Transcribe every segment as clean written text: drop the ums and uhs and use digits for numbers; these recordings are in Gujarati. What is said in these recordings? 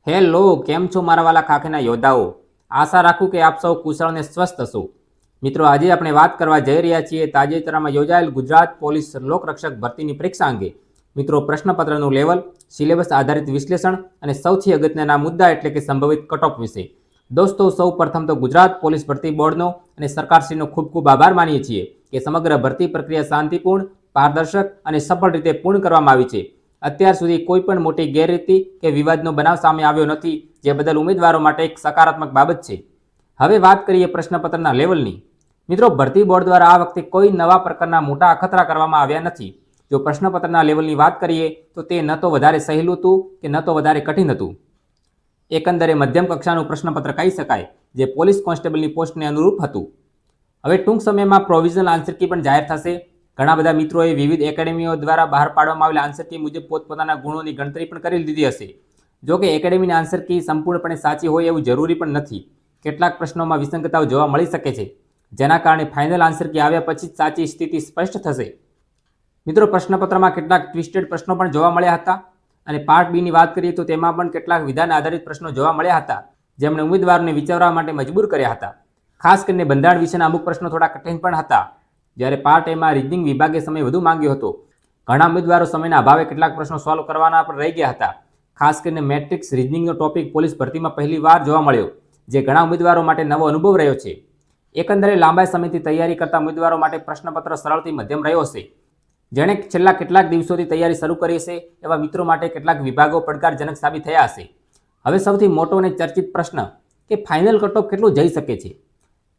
હેલો, કેમ છો મારા વાલા ખાખીના યોદ્ધાઓ? આશા રાખું કે આપ સૌ કુશળ અને સ્વસ્થ હશો. મિત્રો, આજે આપણે વાત કરવા જઈ રહ્યા છીએ તાજેતરમાં યોજાયેલ ગુજરાત પોલીસ લોકરક્ષક ભરતીની પરીક્ષા અંગે. મિત્રો, પ્રશ્નપત્રનું લેવલ, સિલેબસ આધારિત વિશ્લેષણ અને સૌથી અગત્યના મુદ્દા એટલે કે સંભવિત કટઓફ વિશે. દોસ્તો, સૌ પ્રથમ તો ગુજરાત પોલીસ ભરતી બોર્ડનો અને સરકારશ્રીનો ખૂબ ખૂબ આભાર માનીએ છીએ કે સમગ્ર ભરતી પ્રક્રિયા શાંતિપૂર્ણ, પારદર્શક અને સફળ રીતે પૂર્ણ કરવામાં આવી છે. અત્યાર સુધી કોઈ પણ મોટી ગેરરીતિ કે વિવાદનો બનાવ સામે આવ્યો નથી, જે બદલ ઉમેદવારો માટે એક સકારાત્મક બાબત છે. હવે વાત કરીએ પ્રશ્નપત્રના લેવલની. મિત્રો, ભરતી બોર્ડ દ્વારા આ વખતે કોઈ નવા પ્રકારના મોટા અખતરા કરવામાં આવ્યા નથી. જો પ્રશ્નપત્રના લેવલની વાત કરીએ તો તે ન તો વધારે સહેલું હતું કે ન તો વધારે કઠિન હતું. એકંદરે મધ્યમ કક્ષાનું પ્રશ્નપત્ર કહી શકાય, જે પોલીસ કોન્સ્ટેબલની પોસ્ટને અનુરૂપ હતું. હવે ટૂંક સમયમાં પ્રોવિઝનલ આન્સર કી પણ જાહેર થશે. ઘણા બધા મિત્રોએ વિવિધ એકેડેમીઓ દ્વારા બહાર પાડવામાં આવેલા આન્સર કી મુજબ પોતપોતાના ગુણોની ગણતરી પણ કરી લીધી હશે. જો કે એકેડેમીની આન્સર કી સંપૂર્ણપણે સાચી હોય એવું જરૂરી પણ નથી. કેટલાક પ્રશ્નોમાં વિસંગતતાઓ જોવા મળી શકે છે, જેના કારણે ફાઇનલ આન્સર કી આવ્યા પછી જ સાચી સ્થિતિ સ્પષ્ટ થશે. મિત્રો, પ્રશ્નપત્રમાં કેટલાક ટ્વિસ્ટેડ પ્રશ્નો પણ જોવા મળ્યા હતા અને પાર્ટ બીની વાત કરીએ તો તેમાં પણ કેટલાક વિધાન આધારિત પ્રશ્નો જોવા મળ્યા હતા, જેમણે ઉમેદવારોને વિચારવા માટે મજબૂર કર્યા હતા. ખાસ કરીને બંધારણ વિશેના અમુક પ્રશ્નો થોડા કઠિન પણ હતા. જ્યારે પાર્ટ એમાં રીઝનિંગ વિભાગે સમય વધુ માંગ્યો હતો. ઘણા ઉમેદવારો સમયના અભાવે કેટલાક પ્રશ્નો સોલ્વ કરવાના પણ રહી ગયા હતા. ખાસ કરીને મેટ્રિક્સ રીઝનિંગનો ટોપિક પોલીસ ભરતીમાં પહેલી વાર જોવા મળ્યો, જે ઘણા ઉમેદવારો માટે નવો અનુભવ રહ્યો છે. એકંદરે લાંબા સમયથી તૈયારી કરતા ઉમેદવારો માટે પ્રશ્નપત્ર સરળથી મધ્યમ રહ્યો હશે. જેણે છેલ્લા કેટલાક દિવસોથી તૈયારી શરૂ કરી હશે એવા મિત્રો માટે કેટલાક વિભાગો પડકારજનક સાબિત થયા હશે. હવે સૌથી મોટો અને ચર્ચિત પ્રશ્ન કે ફાઇનલ કટઓફ કેટલું જઈ શકે છે.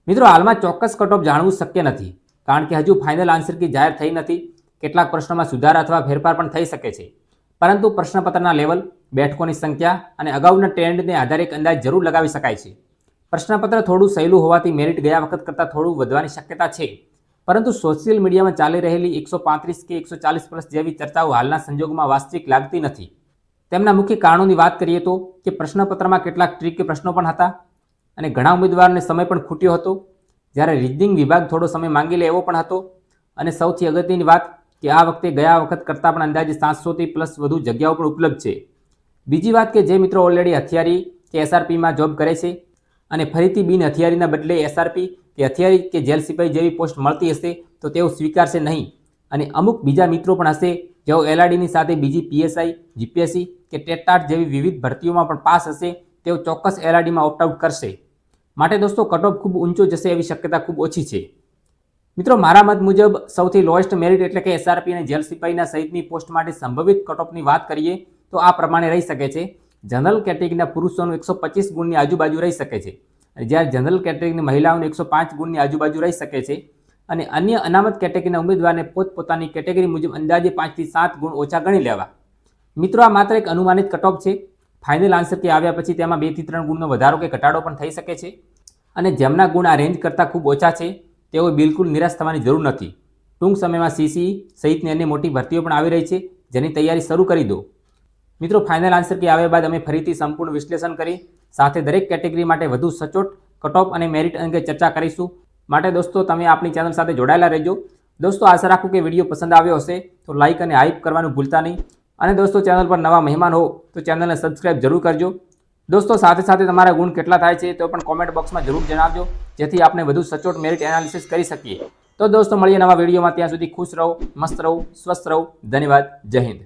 મિત્રો, હાલમાં ચોક્કસ કટઓફ જાણવું શક્ય નથી, કારણ કે હજુ ફાઇનલ આન્સર કી જાહેર થઈ નથી. કેટલાક પ્રશ્નોમાં સુધારા અથવા ફેરફાર પણ થઈ શકે છે. પરંતુ પ્રશ્નપત્રના લેવલ, બેઠકોની સંખ્યા અને અગાઉના ટ્રેન્ડને આધારે એક અંદાજ જરૂર લગાવી શકાય છે. પ્રશ્નપત્ર થોડું સહેલું હોવાથી મેરિટ ગયા વખત કરતાં થોડું વધવાની શક્યતા છે. પરંતુ સોશિયલ મીડિયામાં ચાલી રહેલી 135 કે 140 પ્લસ જેવી ચર્ચાઓ હાલના સંજોગોમાં વાસ્તવિક લાગતી નથી. તેમના મુખ્ય કારણોની વાત કરીએ તો કે પ્રશ્નપત્રમાં કેટલાક ટ્રિકી પ્રશ્નો પણ હતા અને ઘણા ઉમેદવારોને સમય પણ ખૂટ્યો હતો. જ્યારે રીઝનિંગ વિભાગ થોડો સમય માંગી લે એવો પણ હતો. અને સૌથી અગત્યની વાત કે આ વખતે ગયા વખત કરતાં પણ અંદાજે 700થી પ્લસ વધુ જગ્યાઓ પણ ઉપલબ્ધ છે. બીજી વાત કે જે મિત્રો ઓલરેડી હથિયારી કે એસઆરપીમાં જોબ કરે છે અને ફરીથી બિન હથિયારીના બદલે એસઆરપી કે હથિયારી કે જેલ સિપાઈ જેવી પોસ્ટ મળતી હશે તો તેઓ સ્વીકારશે નહીં. અને અમુક બીજા મિત્રો પણ હશે જેઓ એલઆરડીની સાથે બીજી પીએસઆઈ, જીપીએસસી કે ટેટાટ જેવી વિવિધ ભરતીઓમાં પણ પાસ હશે, તેઓ ચોક્કસ એલઆરડીમાં ઓપ્ટઆઉટ કરશે. માટે દોસ્તો, કટઓફ ખૂબ ઊંચો જશે એવી શક્યતા ખૂબ ઓછી છે. મિત્રો, મારા મત મુજબ સૌથી લોએસ્ટ મેરિટ એટલે કે એસઆરપી અને જેલ સિપાહીના સહિતની પોસ્ટ માટે સંભવિત કટઓફની વાત કરીએ તો આ પ્રમાણે રહી શકે છે. જનરલ કેટેગરીના પુરુષોનું 125 ગુણની આજુબાજુ રહી શકે છે, જ્યારે જનરલ કેટેગરીની મહિલાઓનું 105 ગુણની આજુબાજુ રહી શકે છે. અને અન્ય અનામત કેટેગરીના ઉમેદવારને પોતપોતાની કેટેગરી મુજબ અંદાજે 5 થી 7 ગુણ ઓછા ગણી લેવા. મિત્રો, આ માત્ર એક અનુમાનિત કટઓફ છે. ફાઇનલ આન્સર કે આવ્યા પછી તેમાં 2 થી 3 ગુણનો વધારો કે ઘટાડો પણ થઈ શકે છે. અને જેમના ગુણ આ રેન્જ કરતાં ખૂબ ઓછા છે તેઓ બિલકુલ નિરાશ થવાની જરૂર નથી. ટૂંક સમયમાં સીસી સહિતની અન્ય મોટી ભરતીઓ પણ આવી રહી છે, જેની તૈયારી શરૂ કરી દો. મિત્રો, ફાઇનલ આન્સર કી આવ્યા બાદ અમે ફરીથી સંપૂર્ણ વિશ્લેષણ કરી સાથે દરેક કેટેગરી માટે વધુ સચોટ કટઓફ અને મેરિટ અંગે ચર્ચા કરીશું. માટે દોસ્તો, તમે આપણી ચેનલ સાથે જોડાયેલા રહેજો. દોસ્તો, આશા રાખું કે વિડીયો પસંદ આવ્યો હશે તો લાઇક અને હાઇપ કરવાનું ભૂલતા નહીં. અને દોસ્તો, ચેનલ પર નવા મહેમાન હો તો ચેનલને સબસ્ક્રાઇબ જરૂર કરજો. દોસ્તો, સાથે સાથે તમારા ગુણ કેટલા થાય છે તો પણ કોમેન્ટ બોક્સમાં જરૂર જણાવજો, જેથી આપણે વધુ સચોટ મેરિટ એનાલિસિસ કરી શકીએ. તો દોસ્તો, મળીએ નવા વિડીયોમાં. ત્યાં સુધી ખુશ રહો, મસ્ત રહો, સ્વસ્થ રહો. ધન્યવાદ. જય હિન્દ.